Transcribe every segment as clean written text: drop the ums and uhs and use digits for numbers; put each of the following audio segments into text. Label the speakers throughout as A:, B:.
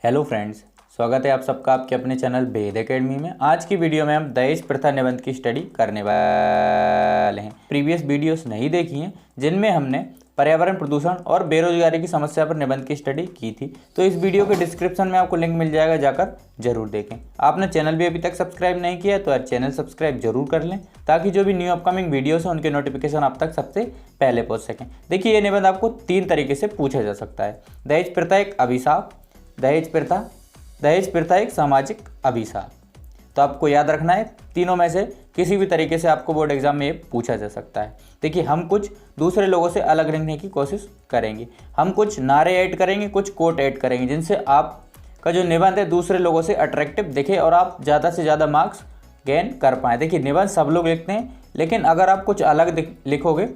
A: Hello friends, स्वागत है आप सबका आपके अपने चैनल वेद एकेडमी में। आज की वीडियो में हम दहेज प्रथा निबंध की स्टडी करने वाले हैं। प्रीवियस वीडियोस नहीं देखी हैं जिनमें हमने पर्यावरण प्रदूषण और बेरोजगारी की समस्या पर निबंध की स्टडी की थी, तो इस वीडियो के डिस्क्रिप्शन में आपको लिंक मिल जाएगा, जाकर जरूर देखें। आपने चैनल भी अभी तक सब्सक्राइब नहीं किया तो चैनल सब्सक्राइब जरूर कर लें, ताकि जो भी न्यू अपकमिंग वीडियोस हैं उनके नोटिफिकेशन आप तक सबसे पहले पहुँच सकें। देखिए, ये निबंध आपको 3 तरीके से पूछा जा सकता है। दहेज प्रथा एक अभिशाप, दहेज प्रथा एक सामाजिक अभिशाप। तो आपको याद रखना है, तीनों में से किसी भी तरीके से आपको बोर्ड एग्जाम में ये पूछा जा सकता है। देखिए, हम कुछ दूसरे लोगों से अलग रहने की कोशिश करेंगे। हम कुछ नारे ऐड करेंगे, कुछ कोट ऐड करेंगे, जिनसे आपका जो निबंध है दूसरे लोगों से अट्रैक्टिव दिखे और आप ज़्यादा से ज़्यादा मार्क्स गेन कर पाएँ। देखिए, निबंध सब लोग लिखते हैं, लेकिन अगर आप कुछ अलग लिखोगे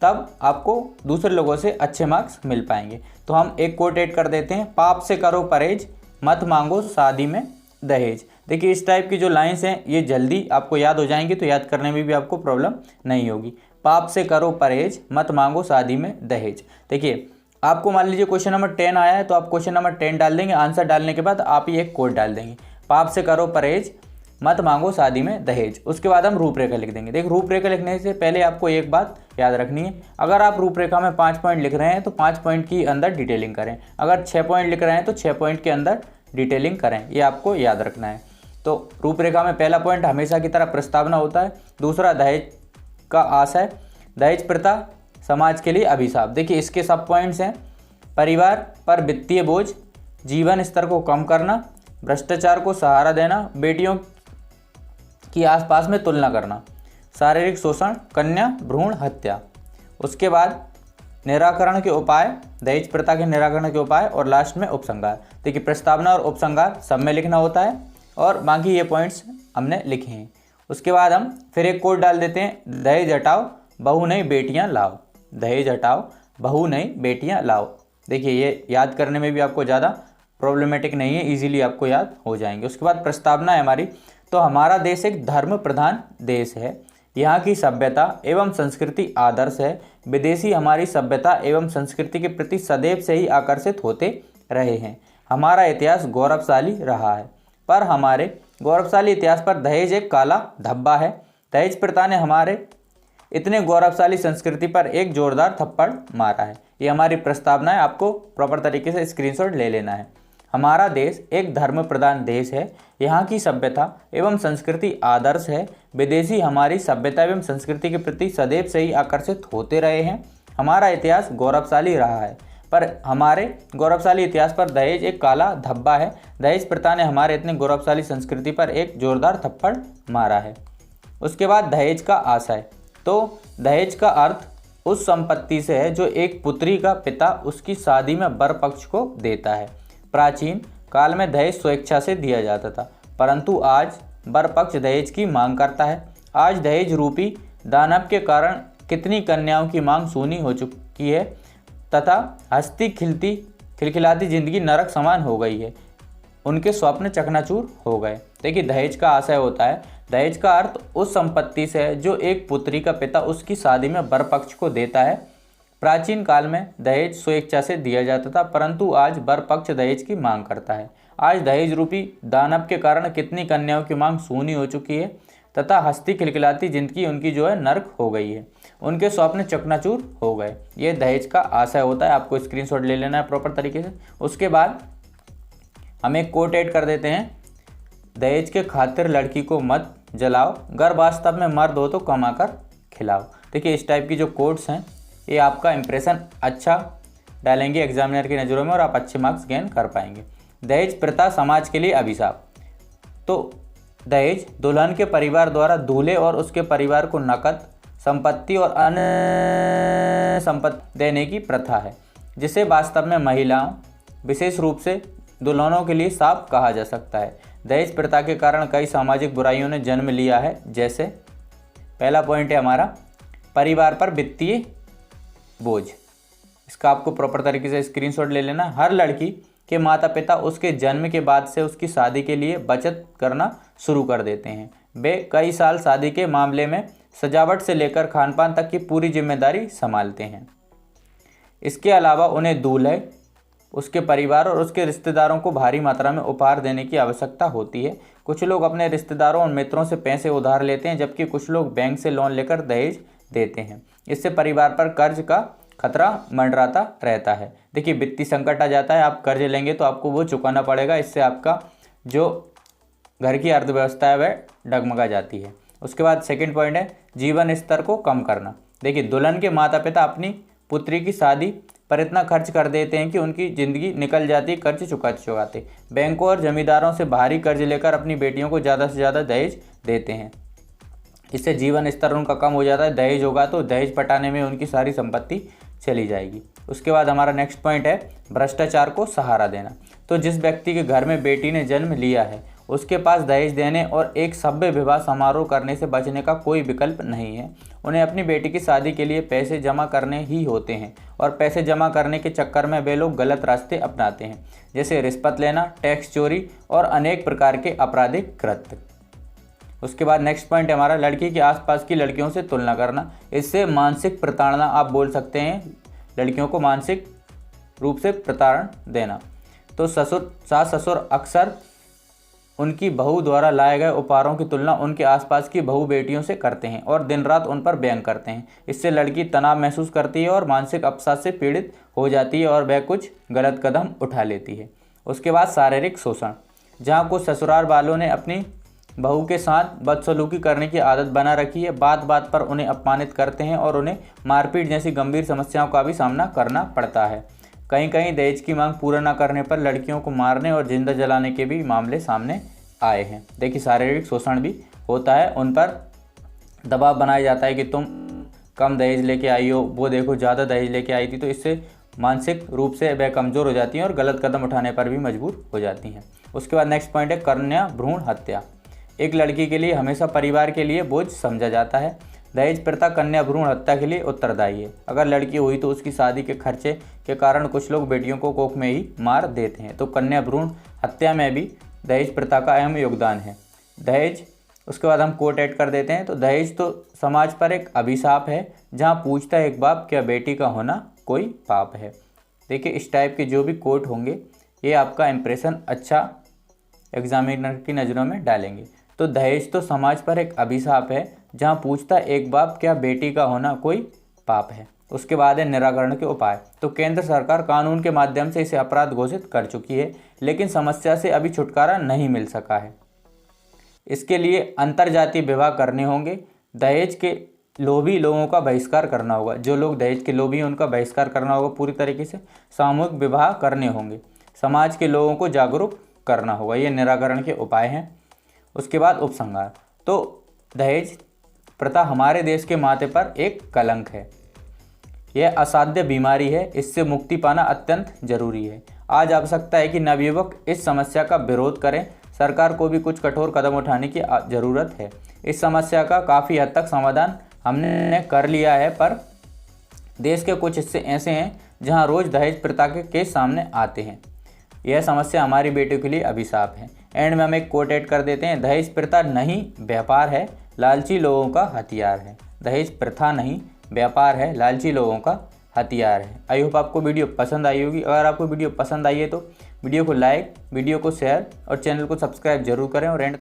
A: तब आपको दूसरे लोगों से अच्छे मार्क्स मिल पाएंगे। तो हम एक कोट ऐड कर देते हैं, पाप से करो परहेज, मत मांगो शादी में दहेज। देखिए, इस टाइप की जो लाइंस हैं ये जल्दी आपको याद हो जाएंगी, तो याद करने में भी आपको प्रॉब्लम नहीं होगी। पाप से करो परहेज, मत मांगो शादी में दहेज। देखिए, आपको मान लीजिए क्वेश्चन नंबर 10 आया है, तो आप क्वेश्चन नंबर 10 डाल देंगे। आंसर डालने के बाद आप ये एक कोड डाल देंगे, पाप से करो परहेज, मत मांगो शादी में दहेज। उसके बाद हम रूपरेखा लिख देंगे। देख, रूपरेखा लिखने से पहले आपको एक बात याद रखनी है, अगर आप रूपरेखा में 5 पॉइंट लिख रहे हैं तो 5 पॉइंट की अंदर डिटेलिंग करें। अगर 6 पॉइंट लिख रहे हैं तो 6 पॉइंट के अंदर डिटेलिंग करें, ये आपको याद रखना है। तो रूपरेखा में पहला पॉइंट हमेशा की तरह प्रस्तावना होता है। दूसरा, दहेज का आशय, दहेज प्रथा समाज के लिए अभिशाप। देखिए, इसके सब पॉइंट्स हैं, परिवार पर वित्तीय बोझ, जीवन स्तर को कम करना, भ्रष्टाचार को सहारा देना, बेटियों की आसपास में तुलना करना, शारीरिक शोषण, कन्या भ्रूण हत्या। उसके बाद निराकरण के उपाय, दहेज प्रथा के निराकरण के उपाय, और लास्ट में उपसंहार। देखिए, प्रस्तावना और उपसंहार सब में लिखना होता है, और बाकी ये पॉइंट्स हमने लिखे हैं। उसके बाद हम फिर एक कोड डाल देते हैं, दहेज हटाओ बहू नहीं बेटियां लाओ। दहेज हटाओ बहू नहीं बेटियां लाओ। देखिए, ये याद करने में भी आपको ज़्यादा प्रॉब्लमेटिक नहीं है, ईजिली आपको याद हो जाएंगे। उसके बाद प्रस्तावना है हमारी, तो हमारा देश एक धर्म प्रधान देश है, यहाँ की सभ्यता एवं संस्कृति आदर्श है। विदेशी हमारी सभ्यता एवं संस्कृति के प्रति सदैव से ही आकर्षित होते रहे हैं। हमारा इतिहास गौरवशाली रहा है, पर हमारे गौरवशाली इतिहास पर दहेज एक काला धब्बा है। दहेज प्रथा ने हमारे इतने गौरवशाली संस्कृति पर एक जोरदार थप्पड़ मारा है। ये हमारी प्रस्तावना है, आपको प्रॉपर तरीके से स्क्रीनशॉट ले लेना है। हमारा देश एक धर्म प्रधान देश है, यहाँ की सभ्यता एवं संस्कृति आदर्श है। विदेशी हमारी सभ्यता एवं संस्कृति के प्रति सदैव से ही आकर्षित होते रहे हैं। हमारा इतिहास गौरवशाली रहा है, पर हमारे गौरवशाली इतिहास पर दहेज एक काला धब्बा है। दहेज प्रथा ने हमारे इतने गौरवशाली संस्कृति पर एक जोरदार थप्पड़ मारा है। उसके बाद दहेज का आशय, तो दहेज का अर्थ उस संपत्ति से है जो एक पुत्री का पिता उसकी शादी में वर पक्ष को देता है। प्राचीन काल में दहेज स्वेच्छा से दिया जाता था, परंतु आज वर पक्ष दहेज की मांग करता है। आज दहेज रूपी दानव के कारण कितनी कन्याओं की मांग सूनी हो चुकी है तथा हंसती खिलखिलाती जिंदगी नरक समान हो गई है। उनके स्वप्न चकनाचूर हो गए। देखिए, दहेज का आशय होता है, दहेज का अर्थ उस संपत्ति से है जो एक पुत्री का पिता उसकी शादी में वर पक्ष को देता है। प्राचीन काल में दहेज स्वेच्छा से दिया जाता था, परंतु आज वर पक्ष दहेज की मांग करता है। आज दहेज रूपी दानव के कारण कितनी कन्याओं की मांग सूनी हो चुकी है तथा हंसती खिलखिलाती जिंदगी उनकी जो है नर्क हो गई है। उनके स्वप्न चकनाचूर हो गए। ये दहेज का आशय होता है, आपको स्क्रीनशॉट ले लेना है प्रॉपर तरीके से। उसके बाद हम एक कोट ऐड कर देते हैं, दहेज के खातिर लड़की को मत जलाओ, गर वास्तव में मर्द हो तो कमा कर खिलाओ। देखिए, इस टाइप की जो कोट्स हैं ये आपका इंप्रेशन अच्छा डालेंगे एग्जामिनर की नज़रों में, और आप अच्छे मार्क्स गेन कर पाएंगे। दहेज प्रथा समाज के लिए अभिशाप, तो दहेज दुल्हन के परिवार द्वारा दूल्हे और उसके परिवार को नकद संपत्ति और अन्य संपत्ति देने की प्रथा है, जिसे वास्तव में महिलाओं विशेष रूप से दुल्हनों के लिए शाप कहा जा सकता है। दहेज प्रथा के कारण कई सामाजिक बुराइयों ने जन्म लिया है, जैसे पहला पॉइंट है हमारा परिवार पर वित्तीय बोझ। इसका आपको प्रॉपर तरीके से स्क्रीनशॉट ले लेना। हर लड़की के माता पिता उसके जन्म के बाद से उसकी शादी के लिए बचत करना शुरू कर देते हैं। वे कई साल शादी के मामले में सजावट से लेकर खान पान तक की पूरी जिम्मेदारी संभालते हैं। इसके अलावा उन्हें दूल्हे उसके परिवार और उसके रिश्तेदारों को भारी मात्रा में उपहार देने की आवश्यकता होती है। कुछ लोग अपने रिश्तेदारों और मित्रों से पैसे उधार लेते हैं, जबकि कुछ लोग बैंक से लोन लेकर दहेज देते हैं। इससे परिवार पर कर्ज का खतरा मंडराता रहता है। देखिए, वित्तीय संकट आ जाता है, आप कर्ज लेंगे तो आपको वो चुकाना पड़ेगा। इससे आपका जो घर की अर्थव्यवस्था है वह डगमगा जाती है। उसके बाद सेकंड पॉइंट है जीवन स्तर को कम करना। देखिए, दुल्हन के माता पिता अपनी पुत्री की शादी पर इतना खर्च कर देते हैं कि उनकी ज़िंदगी निकल जाती है कर्ज चुकाते। बैंकों और जमींदारों से भारी कर्ज लेकर अपनी बेटियों को ज़्यादा से ज़्यादा दहेज देते हैं। इससे जीवन स्तर उनका कम हो जाता है। दहेज होगा तो दहेज पटाने में उनकी सारी संपत्ति चली जाएगी। उसके बाद हमारा नेक्स्ट पॉइंट है भ्रष्टाचार को सहारा देना। तो जिस व्यक्ति के घर में बेटी ने जन्म लिया है उसके पास दहेज देने और एक सभ्य विवाह समारोह करने से बचने का कोई विकल्प नहीं है। उन्हें अपनी बेटी की शादी के लिए पैसे जमा करने ही होते हैं और पैसे जमा करने के चक्कर में वे लोग गलत रास्ते अपनाते हैं, जैसे रिश्वत लेना, टैक्स चोरी और अनेक प्रकार के आपराधिक कृत्य। उसके बाद नेक्स्ट पॉइंट है हमारा लड़की के आसपास की लड़कियों से तुलना करना। इससे मानसिक प्रताड़ना आप बोल सकते हैं, लड़कियों को मानसिक रूप से प्रताड़ना देना। तो सास ससुर अक्सर उनकी बहू द्वारा लाए गए उपहारों की तुलना उनके आसपास की बहू बेटियों से करते हैं और दिन रात उन पर व्यंग करते हैं। इससे लड़की तनाव महसूस करती है और मानसिक अवसाद से पीड़ित हो जाती है और वह कुछ गलत कदम उठा लेती है। उसके बाद शारीरिक शोषण। जहाँ कुछ ससुराल वालों ने अपनी बहू के साथ बदसलूकी करने की आदत बना रखी है, बात बात पर उन्हें अपमानित करते हैं और उन्हें मारपीट जैसी गंभीर समस्याओं का भी सामना करना पड़ता है। कहीं कहीं दहेज की मांग पूरा न करने पर लड़कियों को मारने और जिंदा जलाने के भी मामले सामने आए हैं। देखिए, शारीरिक शोषण भी होता है, उन पर दबाव बनाया जाता है कि तुम कम दहेज लेके आई हो, वो देखो ज़्यादा दहेज लेके आई थी। तो इससे मानसिक रूप से वह कमज़ोर हो जाती हैं और गलत कदम उठाने पर भी मजबूर हो जाती हैं। उसके बाद नेक्स्ट पॉइंट है कन्या भ्रूण हत्या। एक लड़की के लिए हमेशा परिवार के लिए बोझ समझा जाता है। दहेज प्रथा कन्या भ्रूण हत्या के लिए उत्तरदायी है। अगर लड़की हुई तो उसकी शादी के खर्चे के कारण कुछ लोग बेटियों को कोख में ही मार देते हैं। तो कन्या भ्रूण हत्या में भी दहेज प्रथा का अहम योगदान है। दहेज, उसके बाद हम कोट ऐड कर देते हैं। तो दहेज तो समाज पर एक अभिशाप है, जहाँ पूछता है एक बाप क्या बेटी का होना कोई पाप है। देखिए, इस टाइप के जो भी कोट होंगे ये आपका इंप्रेशन अच्छा एग्जामिनर की नज़रों में डालेंगे। तो दहेज तो समाज पर एक अभिशाप है, जहाँ पूछता एक बाप क्या बेटी का होना कोई पाप है। उसके बाद है निराकरण के उपाय। तो केंद्र सरकार कानून के माध्यम से इसे अपराध घोषित कर चुकी है, लेकिन समस्या से अभी छुटकारा नहीं मिल सका है। इसके लिए अंतरजातीय विवाह करने होंगे। दहेज के लोभी लोगों का बहिष्कार करना होगा। जो लोग दहेज के लोभी हैं उनका बहिष्कार करना होगा पूरी तरीके से। सामूहिक विवाह करने होंगे। समाज के लोगों को जागरूक करना होगा। ये निराकरण के उपाय हैं। उसके बाद उपसंहार। तो दहेज प्रथा हमारे देश के माथे पर एक कलंक है। यह असाध्य बीमारी है, इससे मुक्ति पाना अत्यंत जरूरी है। आज आवश्यकता है कि नवयुवक इस समस्या का विरोध करें। सरकार को भी कुछ कठोर कदम उठाने की ज़रूरत है। इस समस्या का काफ़ी हद तक समाधान हमने कर लिया है, पर देश के कुछ हिस्से ऐसे हैं जहां रोज़ दहेज प्रथा के केस सामने आते हैं। यह समस्या हमारी बेटियों के लिए अभिशाप है। एंड में हम एक कोट ऐड कर देते हैं, दहेज प्रथा नहीं व्यापार है, लालची लोगों का हथियार है। दहेज प्रथा नहीं व्यापार है, लालची लोगों का हथियार है। आई होप आपको वीडियो पसंद आई होगी। अगर आपको वीडियो पसंद आई है तो वीडियो को लाइक, वीडियो को शेयर और चैनल को सब्सक्राइब जरूर करें और एंड